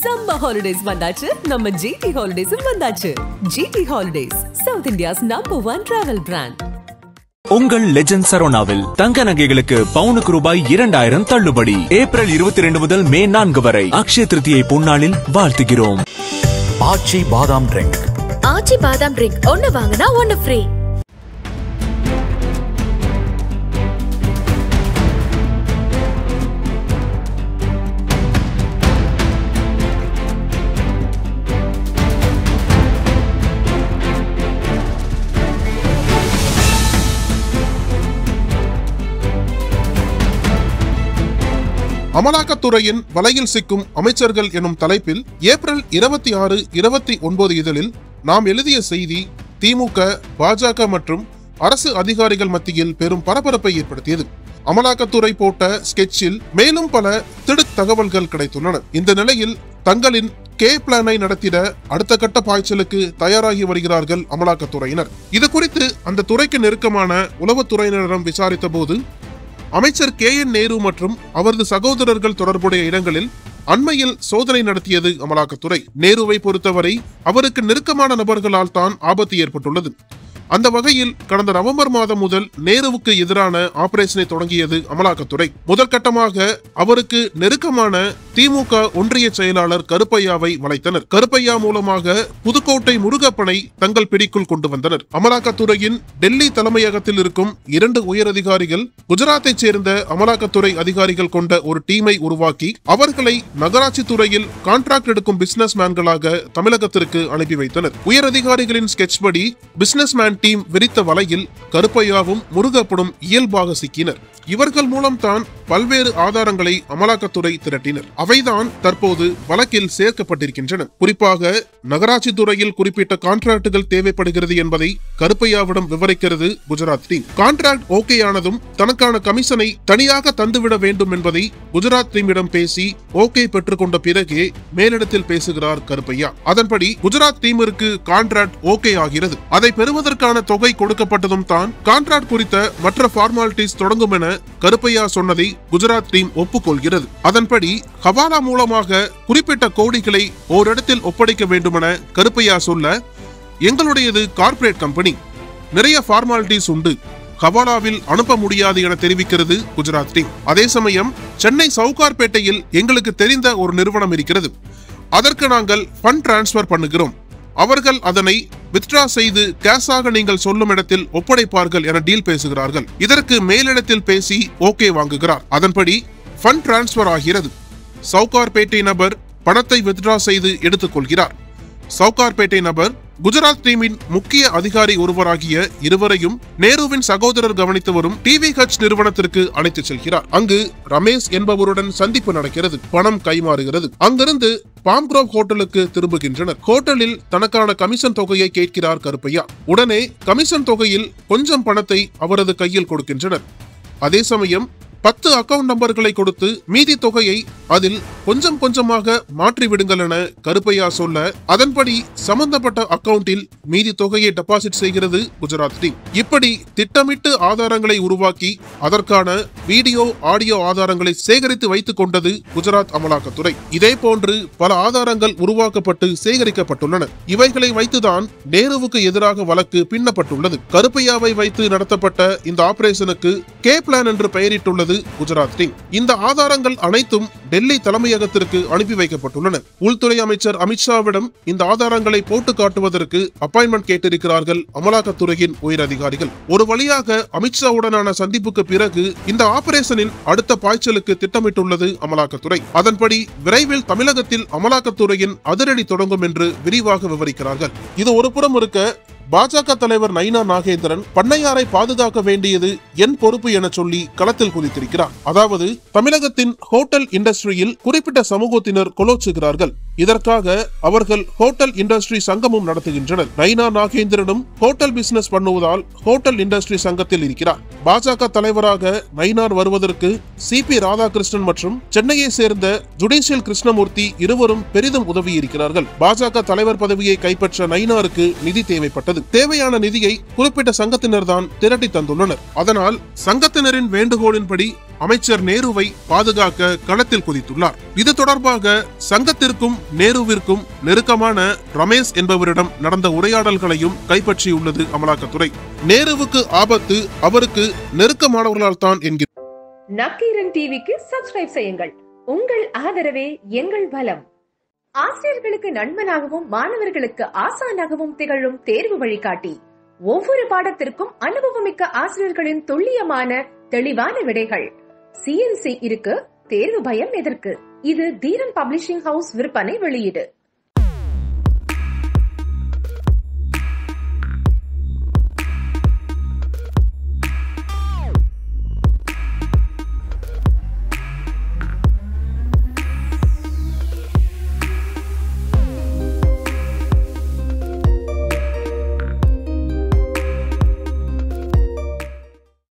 Summer holidays வந்தாச்சு, நம்ம GT Holidays வந்தாச்சு. GT Holidays, South India's #1 travel brand. உங்கள் லெஜண்ட் சரோனாவில் தங்க நகைகளுக்கு பவுனுக்கு ரூபாய் 2000 தள்ளுபடி. ஏப்ரல் 22 முதல் மே 4 வரை அக்ஷய திருதியை பொன்னாளில் வாழ்த்துகிறோம். ஆச்சி பாதாம் ட்ரிங்க். ஆச்சி பாதாம் ட்ரிங்க் ஒன்னு வாங்கினா ஒன்னு ஃப்ரீ. அமலாக்கத்துறையின் வலையில் சிக்கும் அமைச்சர்கள் எனும் தலைப்பில் ஏப்ரல் 26, 29 இதழில் நாம் எழுதிய செய்தி திமுக, பாஜக மற்றும் அரசு அதிகாரிகள் மத்தியில் பெரும் பரபரப்பை ஏற்படுத்தியது. அமலாக்கத்துறை போட்ட ஸ்கெட்சில் மேலும் பல திடுக் தகவல்கள் கிடைத்துள்ளன. இந்த நிலையில் தங்களின் கே பிளானை நடத்திட அடுத்த கட்ட பாய்ச்சலுக்கு தயாராகி வருகிறார்கள் அமலாக்கத்துறையினர். இது குறித்து அந்த துறைக்கு நெருக்கமான உளவுத்துறையினரிடம் விசாரித்த போது அமைச்சர் KN நேரு மற்றும் அவரது சகோதரர்கள் தொடர்புடைய இடங்களில் அண்மையில் சோதனை நடத்தியது அமலாக்கத்துறை. நேருவை பொறுத்தவரை அவருக்கு நெருக்கமான நபர்களால் தான் ஆபத்து ஏற்பட்டுள்ளது. அந்த வகையில் கடந்த நவம்பர் மாதம் முதல் நேருவுக்கு எதிரான ஆபரேஷனை தொடங்கியது அமலாக்கத்துறை. முதற்கட்டமாக அவருக்கு நெருக்கமான திமுக ஒன்றிய செயலாளர் கருப்பையாவை வளைத்தனர். கருப்பையா மூலமாக புதுக்கோட்டை முருகப்பனை தங்கள் பிடிக்குள் கொண்டு வந்தனர். அமலாக்கத்துறையின் டெல்லி தலைமையகத்தில் இருக்கும் 2 உயரதிகாரிகள் குஜராத்தைச் சேர்ந்த அமலாக்கத்துறை அதிகாரிகள் கொண்ட ஒரு டீமை உருவாக்கி அவர்களை நகராட்சி துறையில் கான்ட்ராக்ட் எடுக்கும் பிசினஸ் மேன்களாக தமிழகத்திற்கு அனுப்பி வைத்தனர். உயரதிகாரிகளின் ஸ்கெட்ச் படி பிசினஸ் மேன் டீம் விரித்த வலையில் கருப்பையாவும் முருகப்பனும் இயல்பாக சிக்கினர். இவர்கள் மூலம் தான் பல்வேறு ஆதாரங்களை அமலாக்கத்துறை திரட்டினர். அவைதான் தற்போது வழக்கில் சேர்க்கப்பட்டிருக்கின்றன. குறிப்பாக நகராட்சி துறையில் குறிப்பிட்ட கான்ட்ராக்டுகள் தேவைப்படுகிறது என்பதை கருப்பையாவிடம் விவரிக்கிறது குஜராத் டீம். கான்ட்ராக்ட் ஓகே ஆனதும் தனக்கான கமிஷனை தனியாக தந்துவிட வேண்டும் என்பதை குஜராத் டீமிடம் பேசி ஓகே பெற்றுக்கொண்ட பிறகே மேலிடத்தில் பேசுகிறார் கருப்பையா. அதன்படி குஜராத் டீமிற்கு கான்ட்ராக்ட் ஓகே ஆகிறது. அதை பெறுவதற்கான தொகை கொடுக்கப்பட்டதும் தான் கான்ட்ராக்ட் குறித்த மற்ற ஃபார்மாலிட்டிஸ் தொடங்கும் என கருப்பையா சொன்னதை குஜராத் டீம் ஒப்புக்கொள்கிறது. அதன்படி ஹவாலா மூலமாக குறிப்பிட்ட கோடிகளை ஓரிடத்தில் ஒப்படைக்க வேண்டுமென கருப்பையா சொல்ல, எங்களுடையது கார்ப்பரேட் கம்பெனி, நிறைய ஃபார்மாலிட்டிஸ் உண்டு, ஹவாலாவில் அனுப்ப முடியாது என தெரிவிக்கிறது குஜராத் டீம். அதே சமயம் சென்னை சவுகார்பேட்டையில் எங்களுக்கு தெரிந்த ஒரு நிறுவனம் இருக்கிறது, அதற்கு நாங்கள் ஃபண்ட் டிரான்ஸ்பர் பண்ணுகிறோம், அவர்கள் அதனை வித்ட்ரா செய்து கேஷாக நீங்கள் சொல்லும் இடத்தில் ஒப்படைப்பார்கள் என டீல் பேசுகிறார்கள். இதற்கு மேலிடத்தில் பேசி ஓகே வாங்குகிறார். அதன்படி ஃபண்ட் டிரான்ஸ்பர் ஆகிறது. சவுகார்பேட்டை நபர் பணத்தை வித்ட்ரா செய்து எடுத்துக் கொள்கிறார். சவுகார்பேட்டை நபர் குஜராத் டீமின் முக்கிய அதிகாரி ஒருவராகிய இருவரையும் நேருவின் சகோதரர் கவனித்து வரும் TVH நிறுவனத்திற்கு அழைத்து செல்கிறார். அங்கு ரமேஷ் என்பவருடன் சந்திப்பு நடக்கிறது. பணம் கைமாறுகிறது. அங்கிருந்து பாம்க்ரோவ் ஹோட்டலுக்கு திரும்புகின்றனர். ஹோட்டலில் தனக்கான கமிஷன் தொகையை கேட்கிறார் கருப்பையா. உடனே கமிஷன் தொகையில் கொஞ்சம் பணத்தை அவரது கையில் கொடுக்கின்றனர். அதே சமயம் 10 அக்கவுண்ட் நம்பர்களை கொடுத்து மீதி தொகையை அதில் கொஞ்சம் கொஞ்சமாக மாற்றி விடுங்கள் என கருப்பையா சொல்ல, அதன்படி சம்பந்தப்பட்ட அக்கவுண்டில் மீதி தொகையை டெபாசிட் செய்கிறது குஜராத் டீம். இப்படி திட்டமிட்டு ஆதாரங்களை உருவாக்கி அதற்கான வீடியோ, ஆடியோ ஆதாரங்களை சேகரித்து வைத்துக் கொண்டது குஜராத் அமலாக்கத்துறை. இதே போன்று பல ஆதாரங்கள் உருவாக்கப்பட்டு சேகரிக்கப்பட்டுள்ளன. இவைகளை வைத்துதான் நேருவுக்கு எதிராக வழக்கு பின்னப்பட்டுள்ளது. கருப்பையாவை வைத்து நடத்தப்பட்ட இந்த ஆபரேஷனுக்கு கே பிளான் என்று பெயரிட்டுள்ளது குஜராத் டீம். இந்த ஆதாரங்கள் அனைத்தும் டெல்லி தலைமையகத்திற்கு அனுப்பி வைக்கப்பட்டுள்ளன. உள்துறை அமைச்சர் அமித்ஷாவிடம் இந்த ஆதாரங்களை போட்டு காட்டுவதற்கு அப்பாயின்மெண்ட் கேட்டிருக்கிறார்கள் அமலாக்கத்துறையின் உயரதிகாரிகள். ஒரு வழியாக அமித்ஷாவுடனான சந்திப்புக்கு பிறகு இந்த ஆபரேஷனின் அடுத்த பாய்ச்சலுக்கு திட்டமிட்டுள்ளது அமலாக்கத்துறை. அதன்படி விரைவில் தமிழகத்தில் அமலாக்கத்துறையின் அதிரடி தொடங்கும் என்று விரிவாக விவரிக்கிறார்கள். இது ஒரு புறம் இருக்க, பாஜக தலைவர் நயினா நாகேந்திரன் பண்ணையாரை பாதுகாக்க வேண்டியது என் பொறுப்பு என சொல்லி களத்தில் குதித்திருக்கிறார். அதாவது தமிழகத்தின் ஹோட்டல் இண்டஸ்ட்ரியில் குறிப்பிட்ட சமூகத்தினர் கொலோச்சுகிறார்கள். இதற்காக அவர்கள் ஹோட்டல் இண்டஸ்ட்ரி சங்கமும் நடத்துகின்றனர். நயினா நாகேந்திரனும் ஹோட்டல் பிசினஸ் பண்ணுவதால் ஹோட்டல் இண்டஸ்ட்ரி சங்கத்தில் இருக்கிறார். பாஜக தலைவராக நயினார் வருவதற்கு CP ராதாகிருஷ்ணன் மற்றும் சென்னையை சேர்ந்த ஜுடிஷியல் கிருஷ்ணமூர்த்தி இருவரும் பெரிதும் உதவி இருக்கிறார்கள். பாஜக தலைவர் பதவியை கைப்பற்ற நயினாருக்கு நிதி தேவைப்பட்டது. செய்யப்பட்டது. தேவையான நிதியை குறிப்பிட்ட சங்கத்தினர் தான் திரட்டி தந்துள்ளனர். அதனால் சங்கத்தினரின் வேண்டுகோளின்படி அமைச்சர் நேருவை பாதுகாக்க களத்தில் குதித்துள்ளார். இது தொடர்பாக சங்கத்திற்கும் நேருவிற்கும் நெருக்கமான ரமேஷ் என்பவரிடம் நடந்த உரையாடல்களையும் கைப்பற்றியுள்ளது அமலாக்கத்துறை. நேருவுக்கு ஆபத்து அவருக்கு நெருக்கமானவர்களால் தான் என்கிறார். நக்கீரன் டிவிக்கு சப்ஸ்கிரைப் செய்யுங்கள். உங்கள் ஆதரவே எங்கள் பலம். ஆசிரியர்களுக்கு நண்பனாகவும் மாணவர்களுக்கு ஆசானாகவும் திகழும் தேர்வு வழிகாட்டி. ஒவ்வொரு பாடத்திற்கும் அனுபவமிக்க ஆசிரியர்களின் துல்லியமான தெளிவான விடைகள். CNC இருக்கு, தேர்வு பயம் எதற்கு? இது தீரன் பப்ளிஷிங் ஹவுஸ் விற்பனை வெளியீடு.